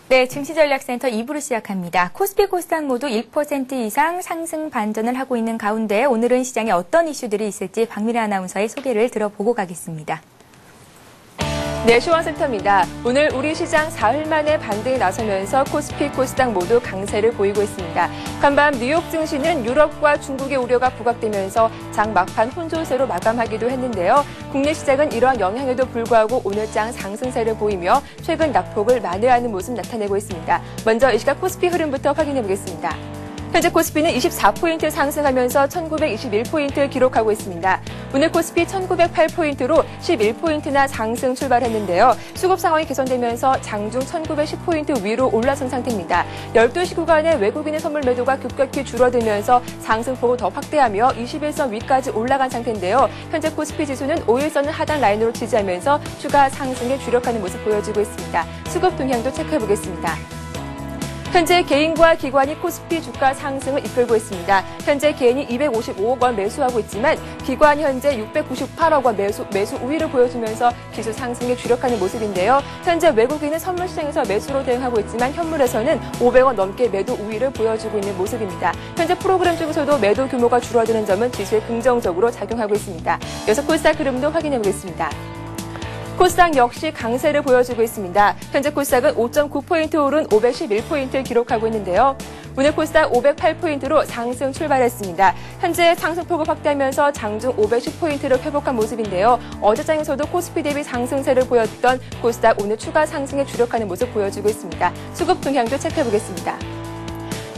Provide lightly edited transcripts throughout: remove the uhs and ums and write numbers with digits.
네, 증시전략센터 2부를 시작합니다. 코스피, 코스닥 모두 1% 이상 상승 반전을 하고 있는 가운데 오늘은 시장에 어떤 이슈들이 있을지 박미래 아나운서의 소개를 들어보고 가겠습니다. 네, 시원센터입니다. 오늘 우리 시장 사흘 만에 반등에 나서면서 코스피, 코스닥 모두 강세를 보이고 있습니다. 간밤 뉴욕 증시는 유럽과 중국의 우려가 부각되면서 장 막판 혼조세로 마감하기도 했는데요. 국내 시장은 이러한 영향에도 불구하고 오늘장 상승세를 보이며 최근 낙폭을 만회하는 모습 나타내고 있습니다. 먼저 이 시각 코스피 흐름부터 확인해 보겠습니다. 현재 코스피는 24포인트 상승하면서 1921포인트를 기록하고 있습니다. 오늘 코스피 1908포인트로 11포인트나 상승 출발했는데요. 수급 상황이 개선되면서 장중 1910포인트 위로 올라선 상태입니다. 12시 구간에 외국인의 선물 매도가 급격히 줄어들면서 상승폭을 더 확대하며 21선 위까지 올라간 상태인데요. 현재 코스피 지수는 5일선을 하단 라인으로 지지하면서 추가 상승에 주력하는 모습 보여지고 있습니다. 수급 동향도 체크해보겠습니다. 현재 개인과 기관이 코스피 주가 상승을 이끌고 있습니다. 현재 개인이 255억 원 매수하고 있지만 기관이 현재 698억 원 매수 우위를 보여주면서 기수 상승에 주력하는 모습인데요. 현재 외국인은 선물시장에서 매수로 대응하고 있지만 현물에서는 500원 넘게 매도 우위를 보여주고 있는 모습입니다. 현재 프로그램 쪽에서도 매도 규모가 줄어드는 점은 지수에 긍정적으로 작용하고 있습니다. 이어서 코스닥 흐름도 확인해 보겠습니다. 코스닥 역시 강세를 보여주고 있습니다. 현재 코스닥은 5.9포인트 오른 511포인트를 기록하고 있는데요. 오늘 코스닥 508포인트로 상승 출발했습니다. 현재 상승폭을 확대하면서 장중 510포인트를 회복한 모습인데요. 어제장에서도 코스피 대비 상승세를 보였던 코스닥 오늘 추가 상승에 주력하는 모습 보여주고 있습니다. 수급 동향도 체크해보겠습니다.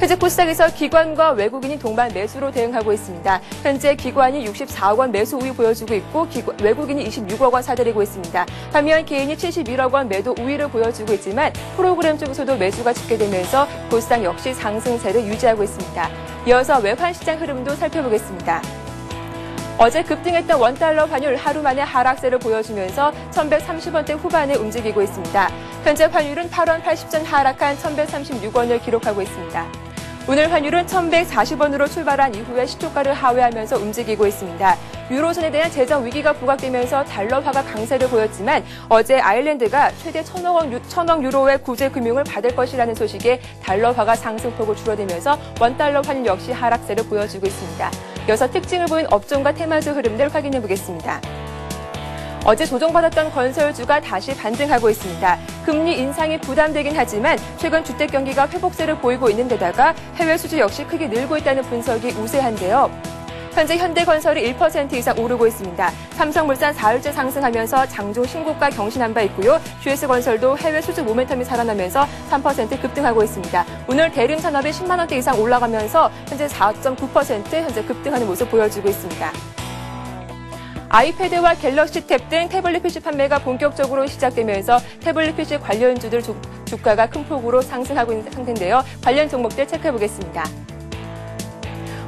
현재 코스닥에서 기관과 외국인이 동반 매수로 대응하고 있습니다. 현재 기관이 64억 원 매수 우위 보여주고 있고 외국인이 26억 원 사들이고 있습니다. 반면 개인이 71억 원 매도 우위를 보여주고 있지만 프로그램 쪽에서도 매수가 집계되면서 코스닥 역시 상승세를 유지하고 있습니다. 이어서 외환시장 흐름도 살펴보겠습니다. 어제 급등했던 원달러 환율 하루 만에 하락세를 보여주면서 1130원대 후반에 움직이고 있습니다. 현재 환율은 8원 80전 하락한 1136원을 기록하고 있습니다. 오늘 환율은 1140원으로 출발한 이후에 시초가를 하회하면서 움직이고 있습니다. 유로존에 대한 재정 위기가 부각되면서 달러화가 강세를 보였지만 어제 아일랜드가 최대 1,000억 유로의 구제 금융을 받을 것이라는 소식에 달러화가 상승폭을 줄어들면서 원달러 환율 역시 하락세를 보여주고 있습니다. 이어서 특징을 보인 업종과 테마주 흐름들 확인해 보겠습니다. 어제 조정받았던 건설주가 다시 반등하고 있습니다. 금리 인상이 부담되긴 하지만 최근 주택 경기가 회복세를 보이고 있는 데다가 해외 수주 역시 크게 늘고 있다는 분석이 우세한데요. 현재 현대건설이 1% 이상 오르고 있습니다. 삼성물산 4일째 상승하면서 장중 신고가 경신한 바 있고요. GS건설도 해외 수주 모멘텀이 살아나면서 3% 급등하고 있습니다. 오늘 대림산업이 10만 원대 이상 올라가면서 현재 4.9% 현재 급등하는 모습 보여주고 있습니다. 아이패드와 갤럭시 탭 등 태블릿 PC 판매가 본격적으로 시작되면서 태블릿 PC 관련주들 주가가 큰 폭으로 상승하고 있는 상태인데요. 관련 종목들 체크해보겠습니다.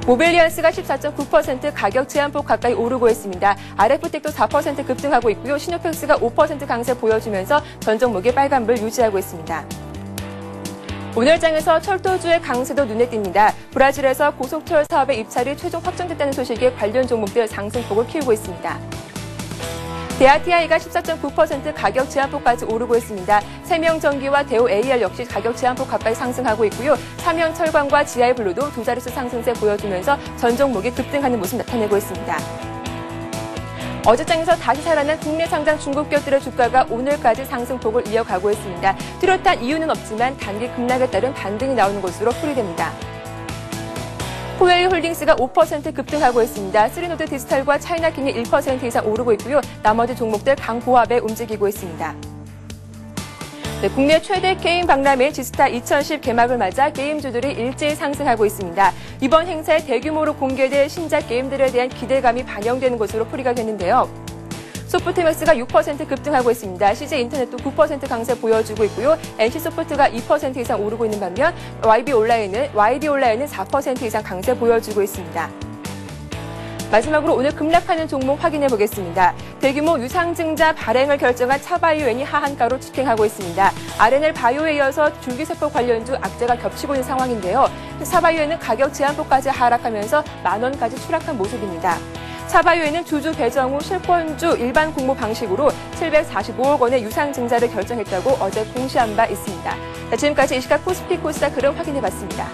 모빌리언스가 14.9% 가격 제한폭 가까이 오르고 있습니다. RF텍도 4% 급등하고 있고요. 시노펙스가 5% 강세 보여주면서 전 종목이 빨간불 유지하고 있습니다. 오늘 장에서 철도주의 강세도 눈에 띕니다. 브라질에서 고속철 사업의 입찰이 최종 확정됐다는 소식에 관련 종목들 상승폭을 키우고 있습니다. 대아TI가 14.9% 가격 제한폭까지 오르고 있습니다. 세명전기와 대우AR 역시 가격 제한폭 가까이 상승하고 있고요. 삼형철강과 GI블루도 두 자릿수 상승세 보여주면서 전 종목이 급등하는 모습 나타내고 있습니다. 어제장에서 다시 살아난 국내 상장 중국 기업들의 주가가 오늘까지 상승폭을 이어가고 있습니다. 뚜렷한 이유는 없지만 단기 급락에 따른 반등이 나오는 것으로 풀이됩니다. 후웨이홀딩스가 5% 급등하고 있습니다. 쓰리노드 디지털과 차이나킹이 1% 이상 오르고 있고요. 나머지 종목들 강보합에 움직이고 있습니다. 네, 국내 최대 게임 박람회 지스타 2010 개막을 맞아 게임주들이 일제히 상승하고 있습니다. 이번 행사에 대규모로 공개될 신작 게임들에 대한 기대감이 반영되는 것으로 풀이가 됐는데요. 소프트맥스가 6% 급등하고 있습니다. CJ인터넷도 9% 강세 보여주고 있고요. NC소프트가 2% 이상 오르고 있는 반면 YD 온라인은 4% 이상 강세 보여주고 있습니다. 마지막으로 오늘 급락하는 종목 확인해 보겠습니다. 대규모 유상증자 발행을 결정한 차바이오엔이 하한가로 추탱하고 있습니다. RNL 바이오에 이어서 줄기세포 관련주 악재가 겹치고 있는 상황인데요. 차바이오엔은 가격 제한폭까지 하락하면서 10,000원까지 추락한 모습입니다. 사바이오에는 주주 배정 후 실권주 일반 공모 방식으로 745억 원의 유상증자를 결정했다고 어제 공시한 바 있습니다. 자, 지금까지 이 시각 코스피 코스닥 흐름 확인해봤습니다.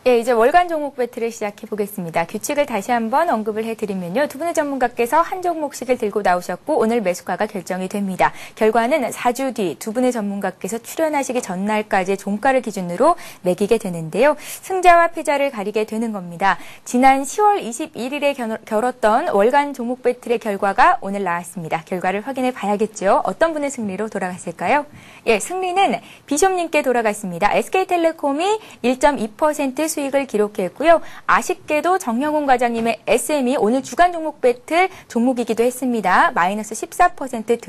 예, 이제 월간 종목 배틀을 시작해 보겠습니다. 규칙을 다시 한번 언급을 해드리면요. 두 분의 전문가께서 한 종목씩을 들고 나오셨고 오늘 매수가가 결정이 됩니다. 결과는 4주 뒤 두 분의 전문가께서 출연하시기 전날까지 종가를 기준으로 매기게 되는데요. 승자와 패자를 가리게 되는 겁니다. 지난 10월 21일에 겨뤘던 월간 종목 배틀의 결과가 오늘 나왔습니다. 결과를 확인해 봐야겠죠. 어떤 분의 승리로 돌아갔을까요? 예, 승리는 비숍님께 돌아갔습니다. SK텔레콤이 1.2% 수익을 기록했고요. 아쉽게도 정영훈 과장님의 SM이 오늘 주간 종목 배틀 종목이기도 했습니다. 마이너스 14%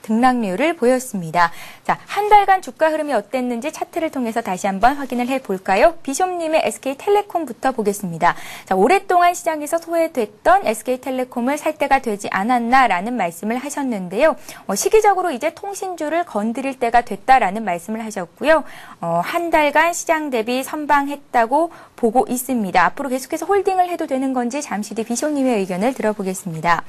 등락률을 보였습니다. 자, 한 달간 주가 흐름이 어땠는지 차트를 통해서 다시 한번 확인을 해볼까요? 비숍님의 SK텔레콤부터 보겠습니다. 자, 오랫동안 시장에서 소외됐던 SK텔레콤을 살 때가 되지 않았나라는 말씀을 하셨는데요. 시기적으로 이제 통신주를 건드릴 때가 됐다라는 말씀을 하셨고요. 한 달간 시장 대비 선방했다고 보고 있습니다. 앞으로 계속해서 홀딩을 해도 되는 건지 잠시 뒤 비숍님의 의견을 들어보겠습니다.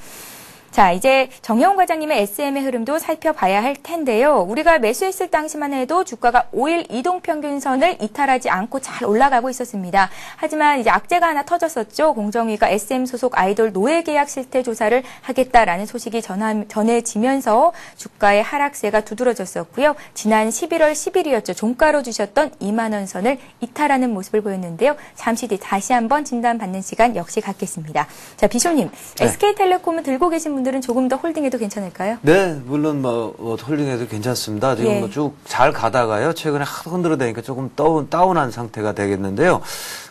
자, 이제 정영훈 과장님의 SM의 흐름도 살펴봐야 할 텐데요. 우리가 매수했을 당시만 해도 주가가 5일 이동평균선을 이탈하지 않고 잘 올라가고 있었습니다. 하지만 이제 악재가 하나 터졌었죠. 공정위가 SM 소속 아이돌 노예 계약 실태 조사를 하겠다라는 소식이 전해지면서 주가의 하락세가 두드러졌었고요. 지난 11월 10일이었죠. 종가로 주셨던 2만 원 선을 이탈하는 모습을 보였는데요. 잠시 뒤 다시 한번 진단받는 시간 역시 갖겠습니다. 자, 비숍님, 네. SK텔레콤을 들고 계신 분들은 조금 더 홀딩해도 괜찮을까요? 네, 물론 홀딩해도 괜찮습니다. 지금 쭉 잘 가다가요. 최근에 하도 흔들어대니까 조금 다운한 상태가 되겠는데요.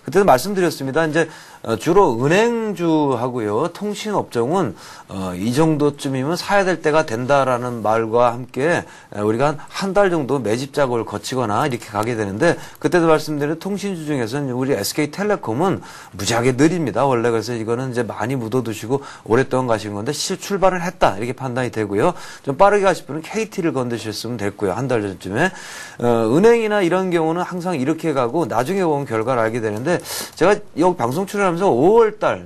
그때도 말씀드렸습니다. 이제 주로 은행주하고요, 통신업종은 이 정도쯤이면 사야 될 때가 된다라는 말과 함께 우리가 한 달 정도 매집 작업을 거치거나 이렇게 가게 되는데, 그때도 말씀드린 통신주 중에서는 우리 SK텔레콤은 무지하게 느립니다. 원래. 그래서 이거는 이제 많이 묻어두시고 오랫동안 가신 건데 출발을 했다 이렇게 판단이 되고요. 좀 빠르게 가실 분은 KT를 건드셨으면 됐고요. 한 달 전쯤에 은행이나 이런 경우는 항상 이렇게 가고 나중에 보면 결과를 알게 되는데, 제가 여기 방송 출연하면서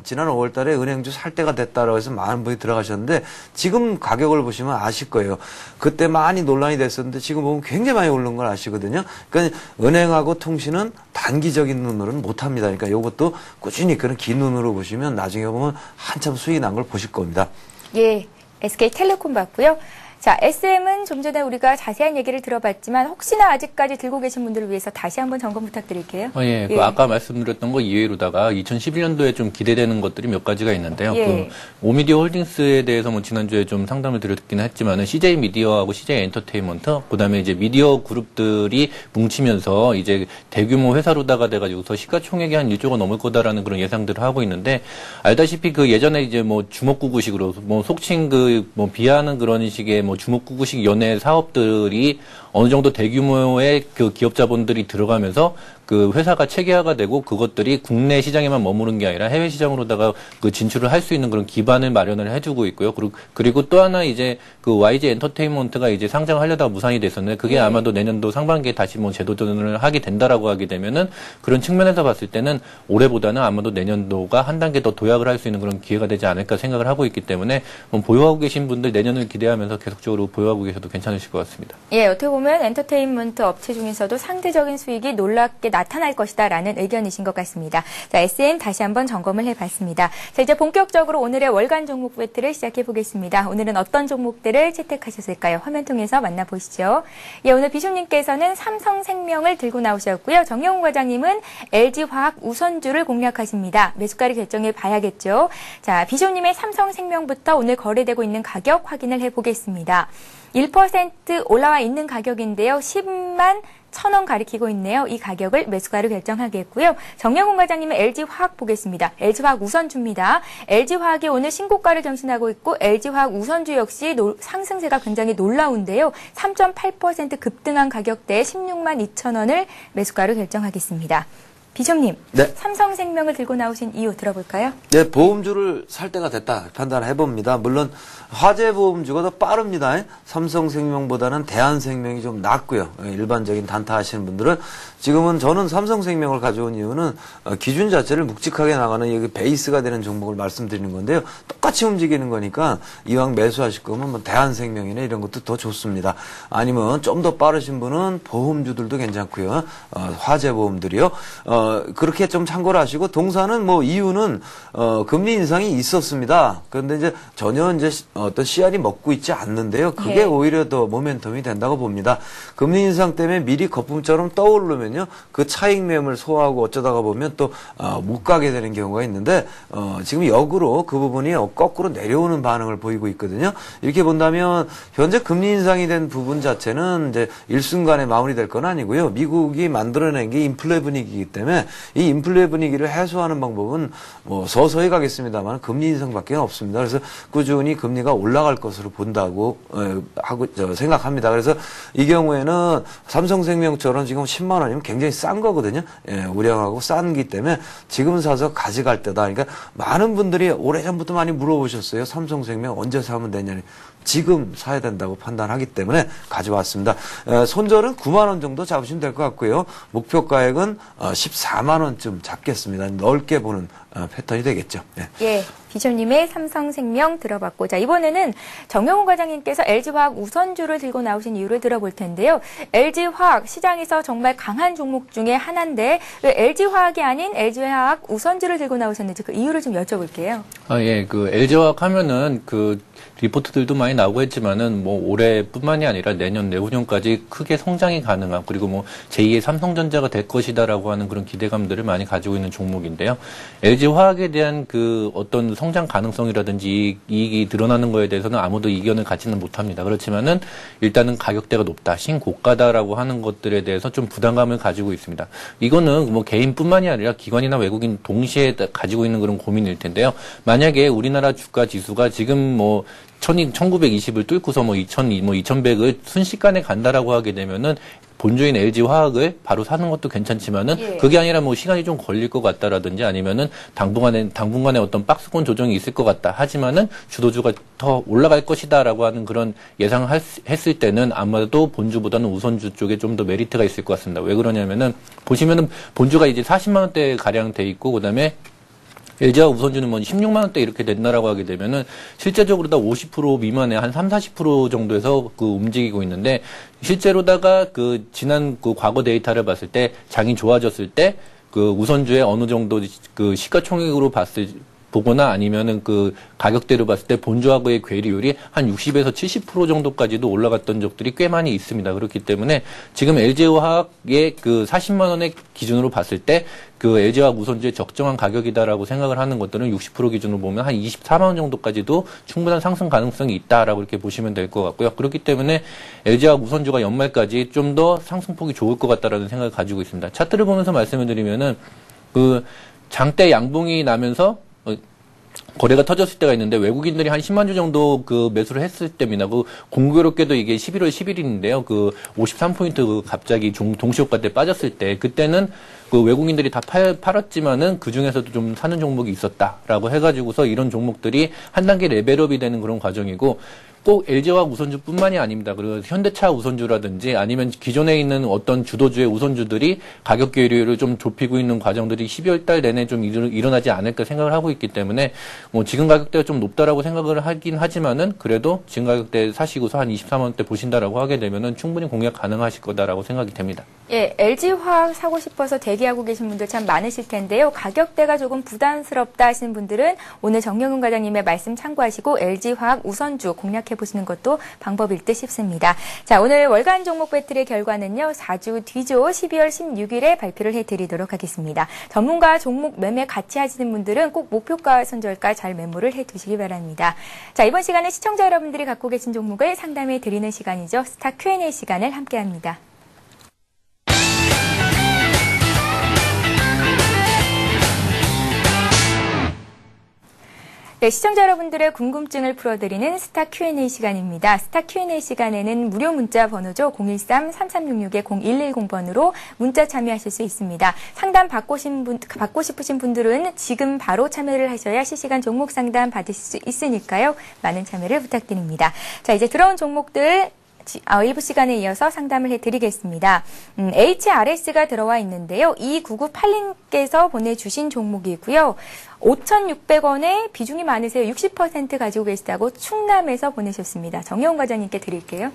지난 5월달에 은행주 살 때가 됐다라고 해서 많은 분이 들어가셨는데, 지금 가격을 보시면 아실 거예요. 그때 많이 논란이 됐었는데 지금 보면 굉장히 많이 오른 걸 아시거든요. 그러니까 은행하고 통신은 단기적인 눈으로는 못합니다. 그러니까 이것도 꾸준히 그런 긴 눈으로 보시면 나중에 보면 한참 수익이 난 걸 보실 겁니다. 예, SK텔레콤 봤고요. 자, SM은 좀 전에 우리가 자세한 얘기를 들어봤지만 혹시나 아직까지 들고 계신 분들을 위해서 다시 한번 점검 부탁드릴게요. 예, 그 아까 말씀드렸던 거 이외로다가 2011년도에 좀 기대되는 것들이 몇 가지가 있는데요. 그 오미디어 홀딩스에 대해서 뭐 지난주에 좀 상담을 드렸기는 했지만은 CJ 미디어하고 CJ 엔터테인먼트, 그다음에 이제 미디어 그룹들이 뭉치면서 이제 대규모 회사로다가 돼가지고서 시가총액이 한 1조가 넘을 거다라는 그런 예상들을 하고 있는데, 알다시피 그 예전에 이제 뭐 주먹구구식으로 뭐 속칭 비하하는 그런 식의 뭐 주먹구구식 연예 사업들이 어느 정도 대규모의 그 기업 자본들이 들어가면서 그 회사가 체계화가 되고 그것들이 국내 시장에만 머무는 게 아니라 해외 시장으로다가 그 진출을 할 수 있는 그런 기반을 마련을 해주고 있고요. 그리고 또 하나 이제 그 YG 엔터테인먼트가 이제 상장을 하려다가 무산이 됐었는데, 그게 아마도 내년도 상반기에 다시 뭐 재도전을 하게 된다라고 하게 되면은 그런 측면에서 봤을 때는 올해보다는 아마도 내년도가 한 단계 더 도약을 할 수 있는 그런 기회가 되지 않을까 생각을 하고 있기 때문에 보유하고 계신 분들 내년을 기대하면서 계속적으로 보유하고 계셔도 괜찮으실 것 같습니다. 예, 어떻게 보면 엔터테인먼트 업체 중에서도 상대적인 수익이 놀랍게 나타날 것이다라는 의견이신 것 같습니다. 자, SM 다시 한번 점검을 해봤습니다. 자, 이제 본격적으로 오늘의 월간 종목 배틀을 시작해 보겠습니다. 오늘은 어떤 종목들을 채택하셨을까요? 화면 통해서 만나보시죠. 예, 오늘 비숍님께서는 삼성생명을 들고 나오셨고요. 정영훈 과장님은 LG화학 우선주를 공략하십니다. 매수가를 결정해 봐야겠죠. 자, 비숍님의 삼성생명부터 오늘 거래되고 있는 가격 확인을 해보겠습니다. 1% 올라와 있는 가격인데요. 10만 1,000원 가리키고 있네요. 이 가격을 매수가로 결정하겠고요. 정영훈 과장님의 LG화학 보겠습니다. LG화학 우선주입니다. LG화학이 오늘 신고가를 경신하고 있고 LG화학 우선주 역시 상승세가 굉장히 놀라운데요. 3.8% 급등한 가격대에 16만 2,000원을 매수가로 결정하겠습니다. 비숍님, 네. 삼성생명을 들고 나오신 이유 들어볼까요? 네, 보험주를 살 때가 됐다 판단해봅니다. 물론 화재 보험주가 더 빠릅니다. 삼성생명보다는 대한생명이 좀 낫고요. 일반적인 단타 하시는 분들은 지금은 저는 삼성생명을 가져온 이유는 기준 자체를 묵직하게 나가는 여기 베이스가 되는 종목을 말씀드리는 건데요. 똑같이 움직이는 거니까 이왕 매수하실 거면 뭐 대한생명이나 이런 것도 더 좋습니다. 아니면 좀 더 빠르신 분은 보험주들도 괜찮고요. 화재 보험들이요. 그렇게 좀 참고를 하시고 동사는 뭐 이유는 금리 인상이 있었습니다. 그런데 이제 전혀 이제 어떤 씨알이 먹고 있지 않는데요. 그게 네. 오히려 더 모멘텀이 된다고 봅니다. 금리 인상 때문에 미리 거품처럼 떠오르면요. 그 차익 매물 소화하고 어쩌다가 보면 또 못 가게 되는 경우가 있는데 지금 역으로 그 부분이 거꾸로 내려오는 반응을 보이고 있거든요. 이렇게 본다면 현재 금리 인상이 된 부분 자체는 이제 일순간에 마무리될 건 아니고요. 미국이 만들어낸 게 인플레 분위기이기 때문에 이 인플레 분위기를 해소하는 방법은 뭐 서서히 가겠습니다만 금리 인상밖에 없습니다. 그래서 꾸준히 금리가 올라갈 것으로 본다고 하고 생각합니다. 그래서 이 경우에는 삼성생명처럼 지금 10만 원이면 굉장히 싼 거거든요. 예, 우량하고 싼기 때문에 지금 사서 가져갈 때다. 그러니까 많은 분들이 오래전부터 많이 물어보셨어요. 삼성생명 언제 사면 되냐니. 지금 사야 된다고 판단하기 때문에 가져왔습니다. 손절은 9만 원 정도 잡으시면 될 것 같고요. 목표가액은 14만 원쯤 잡겠습니다. 넓게 보는 패턴이 되겠죠. 네. 예, 비숍님의 삼성생명 들어봤고, 자, 이번에는 정영훈 과장님께서 LG화학 우선주를 들고 나오신 이유를 들어볼 텐데요. LG화학 시장에서 정말 강한 종목 중에 하나인데 왜 LG화학이 아닌 LG화학 우선주를 들고 나오셨는지 그 이유를 좀 여쭤볼게요. 예, 그 LG화학 하면은 그 리포트들도 많이 나오고 했지만은 뭐 올해뿐만이 아니라 내년, 내후년까지 크게 성장이 가능한, 그리고 뭐 제2의 삼성전자가 될 것이다라고 하는 그런 기대감들을 많이 가지고 있는 종목인데요. LG화학에 대한 그 어떤 성장 가능성이라든지 이익이 드러나는 거에 대해서는 아무도 이견을 갖지는 못합니다. 그렇지만은 일단은 가격대가 높다, 신고가다라고 하는 것들에 대해서 좀 부담감을 가지고 있습니다. 이거는 뭐 개인뿐만이 아니라 기관이나 외국인 동시에 가지고 있는 그런 고민일 텐데요. 만약에 우리나라 주가 지수가 지금 뭐 1920을 뚫고서 뭐 2100을 순식간에 간다라고 하게 되면은 본주인 LG화학을 바로 사는 것도 괜찮지만은 예. 그게 아니라 뭐 시간이 좀 걸릴 것 같다라든지 아니면은 당분간에 어떤 박스권 조정이 있을 것 같다. 하지만은 주도주가 더 올라갈 것이다라고 하는 그런 예상을 했을 때는 아마도 본주보다는 우선주 쪽에 좀 더 메리트가 있을 것 같습니다. 왜 그러냐면은 보시면은 본주가 이제 40만 원대 가량 돼 있고 그다음에 LG화학 우선주는 뭐 16만 원대 이렇게 된다라고 하게 되면은 실제적으로 다 50% 미만의 한 30-40% 정도에서 그 움직이고 있는데 실제로다가 그 지난 그 과거 데이터를 봤을 때 장이 좋아졌을 때 그 우선주의 어느 정도 그 시가총액으로 보거나 아니면은 그 가격대로 봤을 때 본주하고의 괴리율이 한 60에서 70% 정도까지도 올라갔던 적들이 꽤 많이 있습니다. 그렇기 때문에 지금 LG화학의 그 40만 원의 기준으로 봤을 때 그 LG화학 우선주의 적정한 가격이다라고 생각을 하는 것들은 60% 기준으로 보면 한 24만 원 정도까지도 충분한 상승 가능성이 있다라고 이렇게 보시면 될 것 같고요. 그렇기 때문에 LG화학 우선주가 연말까지 좀 더 상승폭이 좋을 것 같다라는 생각을 가지고 있습니다. 차트를 보면서 말씀을 드리면은 그 장대 양봉이 나면서 거래가 터졌을 때가 있는데 외국인들이 한 10만 주 정도 그 매수를 했을 때입니다. 그 공교롭게도 이게 11월 10일인데요. 그 53포인트 그 갑자기 동시효과 때 빠졌을 때 그때는 그 외국인들이 다 팔았지만은 그 중에서도 좀 사는 종목이 있었다라고 해가지고서 이런 종목들이 한 단계 레벨업이 되는 그런 과정이고 꼭 LG화학 우선주뿐만이 아닙니다. 그리고 현대차 우선주라든지 아니면 기존에 있는 어떤 주도주의 우선주들이 가격 괴리율을 좀 좁히고 있는 과정들이 12월 달 내내 좀 일어나지 않을까 생각을 하고 있기 때문에 뭐 지금 가격대가 좀 높다라고 생각을 하긴 하지만은 그래도 지금 가격대 사시고서 한 23만 원대 보신다라고 하게 되면은 충분히 공략 가능하실 거다라고 생각이 됩니다. 예, LG화학 사고 싶어서 대기하고 계신 분들 참 많으실 텐데요. 가격대가 조금 부담스럽다 하시는 분들은 오늘 정영훈 과장님의 말씀 참고하시고 LG화학 우선주 공략해 보시는 것도 방법일 듯 싶습니다. 자, 오늘 월간 종목 배틀의 결과는요. 4주 뒤죠. 12월 16일에 발표를 해드리도록 하겠습니다. 전문가 종목 매매 같이 하시는 분들은 꼭 목표가 손절가 잘 메모를 해두시기 바랍니다. 자, 이번 시간에 시청자 여러분들이 갖고 계신 종목을 상담해 드리는 시간이죠. 스타 Q&A 시간을 함께합니다. 네, 시청자 여러분들의 궁금증을 풀어드리는 스타 Q&A 시간입니다. 스타 Q&A 시간에는 무료 문자 번호죠. 013-3366-0110번으로 문자 참여하실 수 있습니다. 상담 받고 싶으신 분들은 지금 바로 참여를 하셔야 실시간 종목 상담 받으실 수 있으니까요. 많은 참여를 부탁드립니다. 자, 이제 들어온 종목들 일부 시간에 이어서 상담을 해드리겠습니다. HRS가 들어와 있는데요. 2998님께서 보내주신 종목이고요. 5,600원에 비중이 많으세요. 60% 가지고 계시다고 충남에서 보내셨습니다. 정혜원 과장님께 드릴게요.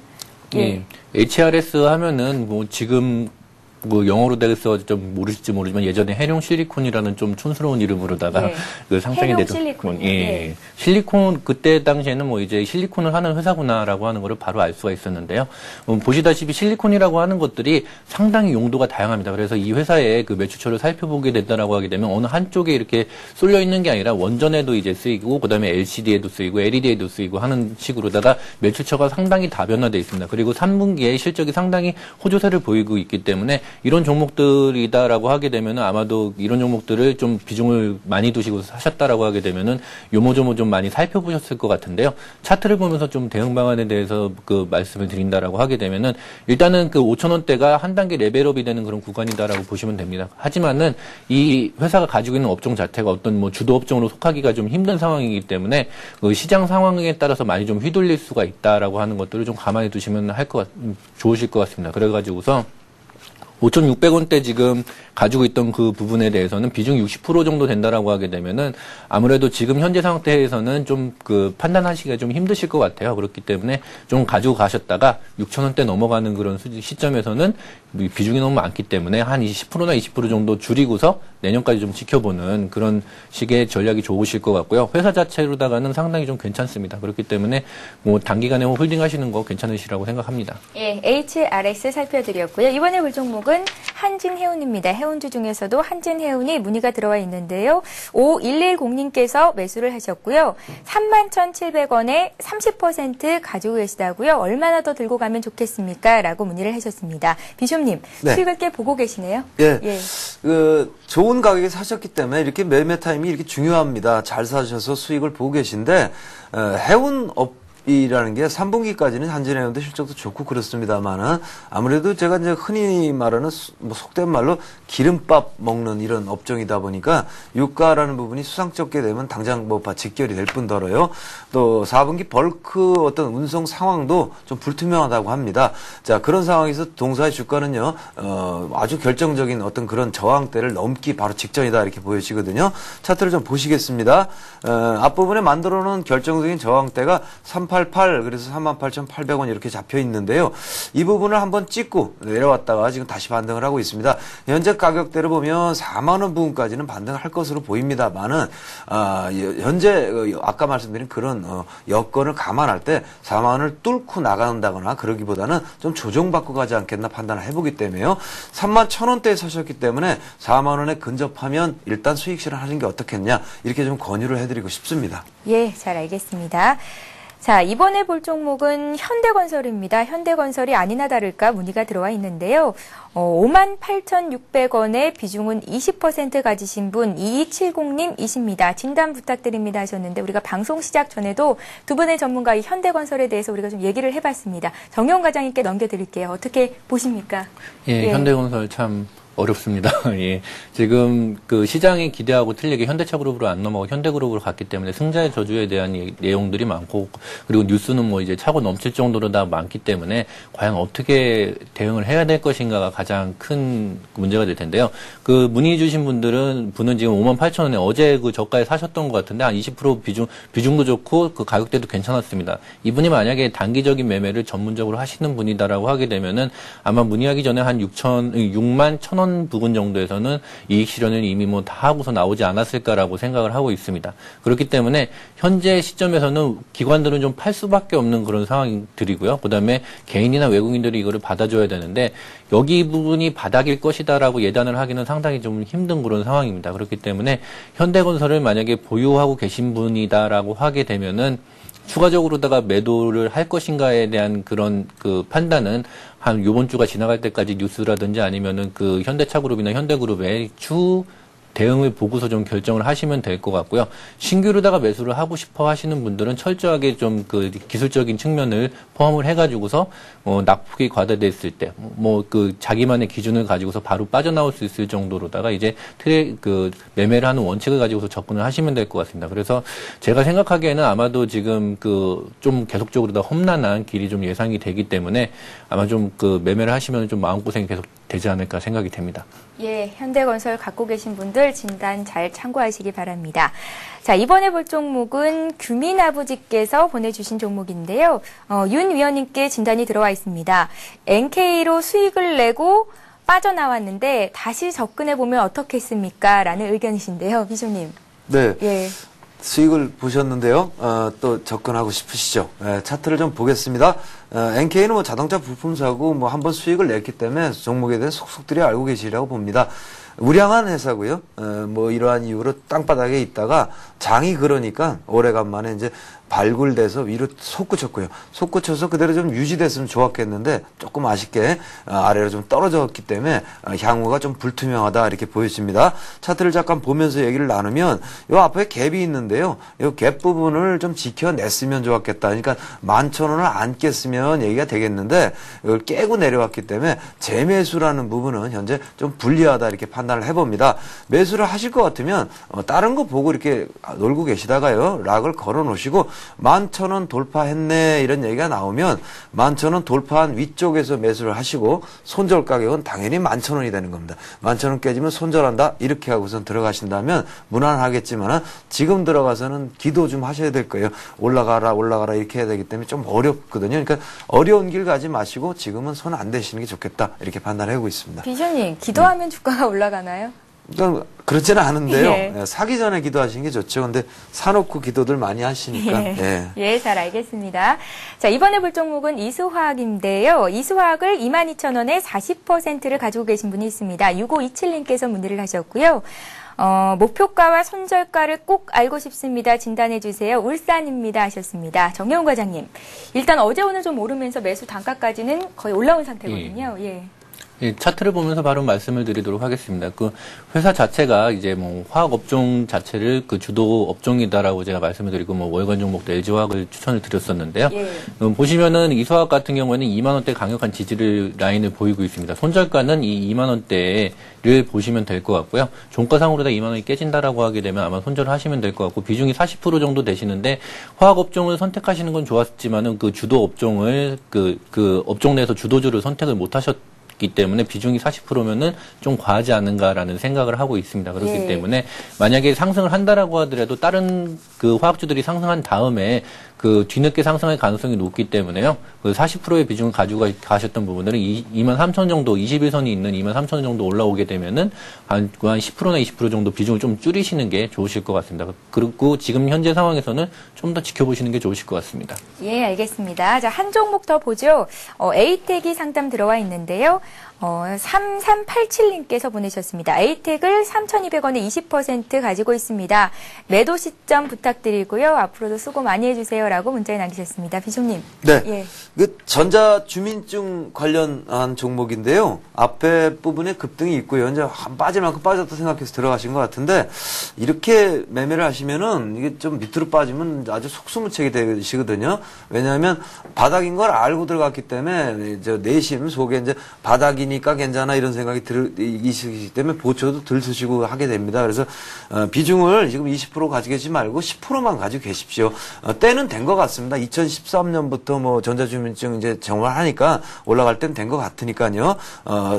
예. HRS 하면은 뭐 지금 뭐 영어로 돼서 좀 모르실지 모르지만 예전에 해룡 실리콘이라는 좀 촌스러운 이름으로다가 그 상장이 해룡 됐던 실리콘. 예. 실리콘 그때 당시에는 뭐 이제 실리콘을 하는 회사구나라고 하는 거를 바로 알 수가 있었는데요. 보시다시피 실리콘이라고 하는 것들이 상당히 용도가 다양합니다. 그래서 이 회사의 그 매출처를 살펴보게 된다라고 하게 되면 어느 한쪽에 이렇게 쏠려 있는 게 아니라 원전에도 이제 쓰이고 그다음에 LCD에도 쓰이고 LED에도 쓰이고 하는 식으로다가 매출처가 상당히 다변화되어 있습니다. 그리고 3분기에 실적이 상당히 호조세를 보이고 있기 때문에 이런 종목들이다라고 하게 되면은 아마도 이런 종목들을 좀 비중을 많이 두시고 사셨다라고 하게 되면은 요모조모 좀 많이 살펴보셨을 것 같은데요. 차트를 보면서 좀 대응 방안에 대해서 그 말씀을 드린다라고 하게 되면은 일단은 그 5,000원대가 한 단계 레벨업이 되는 그런 구간이다라고 보시면 됩니다. 하지만은 이 회사가 가지고 있는 업종 자체가 어떤 뭐 주도 업종으로 속하기가 좀 힘든 상황이기 때문에 그 시장 상황에 따라서 많이 좀 휘둘릴 수가 있다라고 하는 것들을 좀 감안해 두시면 좋으실 것 같습니다. 그래가지고서 5,600원대 지금 가지고 있던 그 부분에 대해서는 비중이 60% 정도 된다라고 하게 되면은 아무래도 지금 현재 상태에서는 좀 그 판단하시기가 좀 힘드실 것 같아요. 그렇기 때문에 좀 가지고 가셨다가 6,000원대 넘어가는 그런 시점에서는 비중이 너무 많기 때문에 한 10%나 20% 정도 줄이고서 내년까지 좀 지켜보는 그런 식의 전략이 좋으실 것 같고요. 회사 자체로다가는 상당히 좀 괜찮습니다. 그렇기 때문에 뭐 단기간에 홀딩 하시는 거 괜찮으시라고 생각합니다. 예, HRS 살펴드렸고요. 이번에 볼 종목은 한진해운입니다. 해운주 중에서도 한진해운이 문의가 들어와 있는데요. 5110님께서 매수를 하셨고요. 31,700원에 30% 가지고 계시다고요. 얼마나 더 들고 가면 좋겠습니까? 라고 문의를 하셨습니다. 비숍님, 네. 수익을 꽤 보고 계시네요. 예. 예. 좋은 가격에 사셨기 때문에 이렇게 매매 타임이 이렇게 중요합니다. 잘 사셔서 수익을 보고 계신데, 해운업이라는 게 3분기까지는 한진해운도 실적도 좋고 그렇습니다만은 아무래도 제가 이제 흔히 말하는 뭐 속된 말로 기름밥 먹는 이런 업종이다 보니까 유가라는 부분이 수상쩍게 되면 당장 뭐 직결이 될 뿐더러요. 또 4분기 벌크 어떤 운송 상황도 좀 불투명하다고 합니다. 자, 그런 상황에서 동사의 주가는요, 아주 결정적인 어떤 그런 저항대를 넘기 바로 직전이다 이렇게 보여지거든요. 차트를 좀 보시겠습니다. 앞부분에 만들어 놓은 결정적인 저항대가 388, 그래서 38,800원 이렇게 잡혀 있는데요. 이 부분을 한번 찍고 내려왔다가 지금 다시 반등을 하고 있습니다. 현재 가격대로 보면 4만 원 부분까지는 반등할 것으로 보입니다만은 현재 아까 말씀드린 그런 여건을 감안할 때 4만 원을 뚫고 나간다거나 그러기보다는 좀 조정받고 가지 않겠나 판단을 해보기 때문에요. 3만 1,000원대에 사셨기 때문에 4만 원에 근접하면 일단 수익 실현하는 게 어떻겠냐 이렇게 좀 권유를 해드리고 싶습니다. 예, 잘 알겠습니다. 자, 이번에 볼 종목은 현대건설입니다. 현대건설이 아니나 다를까 문의가 들어와 있는데요. 58,600원의 비중은 20% 가지신 분 2270님이십니다. 진단 부탁드립니다 하셨는데 우리가 방송 시작 전에도 두 분의 전문가의 현대건설에 대해서 우리가 좀 얘기를 해봤습니다. 정용 과장님께 넘겨드릴게요. 어떻게 보십니까? 예, 현대건설 참 어렵습니다. 예. 지금 그 시장이 기대하고 틀리게 현대차그룹으로 안 넘어가고 현대그룹으로 갔기 때문에 승자의 저주에 대한 내용들이 많고 그리고 뉴스는 뭐 이제 차고 넘칠 정도로 다 많기 때문에 과연 어떻게 대응을 해야 될 것인가가 가장 큰 문제가 될 텐데요. 그 문의 주신 분은 지금 58,000원에 어제 그 저가에 사셨던 것 같은데 한 20% 비중도 좋고 그 가격대도 괜찮았습니다. 이분이 만약에 단기적인 매매를 전문적으로 하시는 분이다라고 하게 되면은 아마 문의하기 전에 한 6만 1,000원 부분 정도에서는 이익 실현을 이미 뭐 다 하고서 나오지 않았을까라고 생각을 하고 있습니다. 그렇기 때문에 현재 시점에서는 기관들은 좀 팔 수밖에 없는 그런 상황들이고요. 그다음에 개인이나 외국인들이 이거를 받아줘야 되는데 여기 부분이 바닥일 것이다라고 예단을 하기는 상당히 좀 힘든 그런 상황입니다. 그렇기 때문에 현대건설을 만약에 보유하고 계신 분이다라고 하게 되면은 추가적으로다가 매도를 할 것인가에 대한 그런 그 판단은 한 요번 주가 지나갈 때까지 뉴스라든지 아니면은 그 현대차그룹이나 현대그룹의 대응을 보고서 좀 결정을 하시면 될 것 같고요. 신규로다가 매수를 하고 싶어 하시는 분들은 철저하게 좀 그 기술적인 측면을 포함을 해가지고서 낙폭이 과다됐을 때 뭐 그 자기만의 기준을 가지고서 바로 빠져나올 수 있을 정도로다가 이제 그 매매를 하는 원칙을 가지고서 접근을 하시면 될 것 같습니다. 그래서 제가 생각하기에는 아마도 지금 그 좀 계속적으로 더 험난한 길이 좀 예상이 되기 때문에 아마 좀 그 매매를 하시면 좀 마음고생이 계속 되지 않을까 생각이 됩니다. 예, 현대건설 갖고 계신 분들 진단 잘 참고하시기 바랍니다. 자, 이번에 볼 종목은 규민 아버지께서 보내주신 종목인데요. 윤 위원님께 진단이 들어와 있습니다. NK로 수익을 내고 빠져나왔는데 다시 접근해보면 어떻겠습니까? 라는 의견이신데요. 비쇼님. 네. 예. 수익을 보셨는데요. 또 접근하고 싶으시죠? 차트를 좀 보겠습니다. NK는 뭐 자동차 부품사고 뭐 한번 수익을 냈기 때문에 종목에 대한 속속들이 알고 계시리라고 봅니다. 우량한 회사고요. 뭐 이러한 이유로 땅바닥에 있다가 장이 그러니까 오래간만에 이제 발굴돼서 위로 솟구쳤고요. 솟구쳐서 그대로 좀 유지됐으면 좋았겠는데 조금 아쉽게 아래로 좀 떨어졌기 때문에 향후가 좀 불투명하다 이렇게 보여집니다. 차트를 잠깐 보면서 얘기를 나누면 요 앞에 갭이 있는데요. 요 갭 부분을 좀 지켜냈으면 좋았겠다. 그러니까 11,000원을 안 깼으면 얘기가 되겠는데 이걸 깨고 내려왔기 때문에 재매수라는 부분은 현재 좀 불리하다 이렇게 판단을 해봅니다. 매수를 하실 것 같으면 다른 거 보고 이렇게 놀고 계시다가요. 락을 걸어 놓으시고 11,000원 돌파했네 이런 얘기가 나오면 11,000원 돌파한 위쪽에서 매수를 하시고 손절 가격은 당연히 11,000원이 되는 겁니다. 11,000원 깨지면 손절한다 이렇게 하고선 들어가신다면 무난하겠지만 지금 들어가서는 기도 좀 하셔야 될 거예요. 올라가라 이렇게 해야 되기 때문에 좀 어렵거든요. 그러니까 어려운 길 가지 마시고 지금은 손 안 대시는 게 좋겠다 이렇게 판단하고 있습니다. 비쇼님, 기도하면 주가가 올라가나요? 그러니까 그렇지는 않은데요. 예. 사기 전에 기도하시는 게 좋죠. 근데 사놓고 기도들 많이 하시니까. 예. 예, 잘 알겠습니다. 자, 이번에 볼 종목은 이수화학인데요. 이수화학을 22,000원에 40%를 가지고 계신 분이 있습니다. 6527님께서 문의를 하셨고요. 목표가와 손절가를 꼭 알고 싶습니다. 진단해 주세요. 울산입니다 하셨습니다. 정영훈 과장님. 일단 어제 오늘 좀 오르면서 매수 단가까지는 거의 올라온 상태거든요. 예. 예, 차트를 보면서 바로 말씀을 드리도록 하겠습니다. 그 회사 자체가 이제 뭐 화학 업종 자체를 그 주도 업종이다라고 제가 말씀을 드리고 뭐 월간 종목도 LG화학을 추천을 드렸었는데요. 예. 보시면은 이수화학 같은 경우에는 2만 원대 강력한 지지를 라인을 보이고 있습니다. 손절가는 이 2만 원대를 보시면 될 것 같고요. 종가상으로다 2만 원이 깨진다라고 하게 되면 아마 손절을 하시면 될 것 같고 비중이 40% 정도 되시는데 화학 업종을 선택하시는 건 좋았지만은 그 주도 업종을 그 업종 내에서 주도주를 선택을 못 하셨기 때문에 비중이 40%면은 좀 과하지 않은가라는 생각을 하고 있습니다. 그렇기 예. 때문에 만약에 상승을 한다라고 하더라도 다른 그 화학주들이 상승한 다음에 그 뒤늦게 상승할 가능성이 높기 때문에요. 그 40%의 비중을 가지고 가셨던 부분들은 23,000 정도, 21선이 있는 23,000 정도 올라오게 되면은 한 10%나 20% 정도 비중을 좀 줄이시는 게 좋으실 것 같습니다. 그리고 지금 현재 상황에서는 좀 더 지켜보시는 게 좋으실 것 같습니다. 예, 알겠습니다. 자, 한 종목 더 보죠. 에이텍이 상담 들어와 있는데요. 3387님께서 보내셨습니다. 에이텍을 3,200원에 20% 가지고 있습니다. 매도 시점 부탁드리고요. 앞으로도 수고 많이 해주세요라고 문자에 남기셨습니다. 비쇼님. 네. 예. 그 전자주민증 관련한 종목인데요. 앞에 부분에 급등이 있고요. 이제 빠질 만큼 빠졌다 생각해서 들어가신 것 같은데 이렇게 매매를 하시면은 이게 좀 밑으로 빠지면 아주 속수무책이 되시거든요. 왜냐하면 바닥인 걸 알고 들어갔기 때문에 저 내심 속에 이제 바닥이니까 괜찮아 이런 생각이 있으시기 때문에 보초도 덜 쓰시고 하게 됩니다. 그래서 비중을 지금 20% 가지고 계시지 말고 10%만 가지고 계십시오. 때는 된 것 같습니다. 2013년부터 뭐 전자주민증 이제 정화하니까 올라갈 땐 된 것 같으니까요.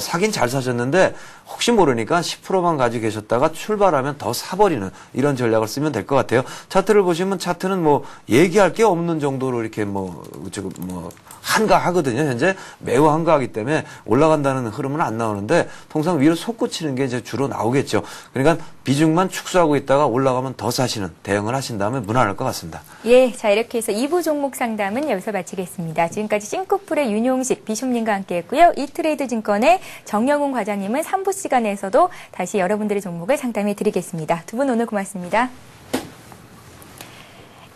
사긴 잘 사셨는데 혹시 모르니까 10%만 가지고 계셨다가 출발하면 더 사버리는 이런 전략을 쓰면 될 것 같아요. 차트를 보시면 차트는 뭐 얘기할 게 없는 정도로 이렇게 한가하거든요. 현재 매우 한가하기 때문에 올라간다는 흐름은 안 나오는데 통상 위로 솟구치는 게 이제 주로 나오겠죠. 그러니까 비중만 축소하고 있다가 올라가면 더 사시는 대응을 하신다면 무난할 것 같습니다. 예, 자 이렇게 해서 2부 종목 상담은 여기서 마치겠습니다. 지금까지 싱크풀의 윤용식 비숍님과 함께했고요. 이트레이드 증권의 정영훈 과장님은 3부 시간에서도 다시 여러분들의 종목을 상담해 드리겠습니다. 두 분 오늘 고맙습니다.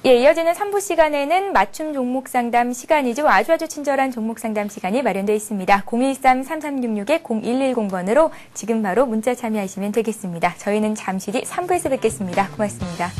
예, 이어지는 3부 시간에는 맞춤 종목 상담 시간이죠. 아주 친절한 종목 상담 시간이 마련되어 있습니다. 013-3366-0110번으로 지금 바로 문자 참여하시면 되겠습니다. 저희는 잠시 뒤 3부에서 뵙겠습니다. 고맙습니다.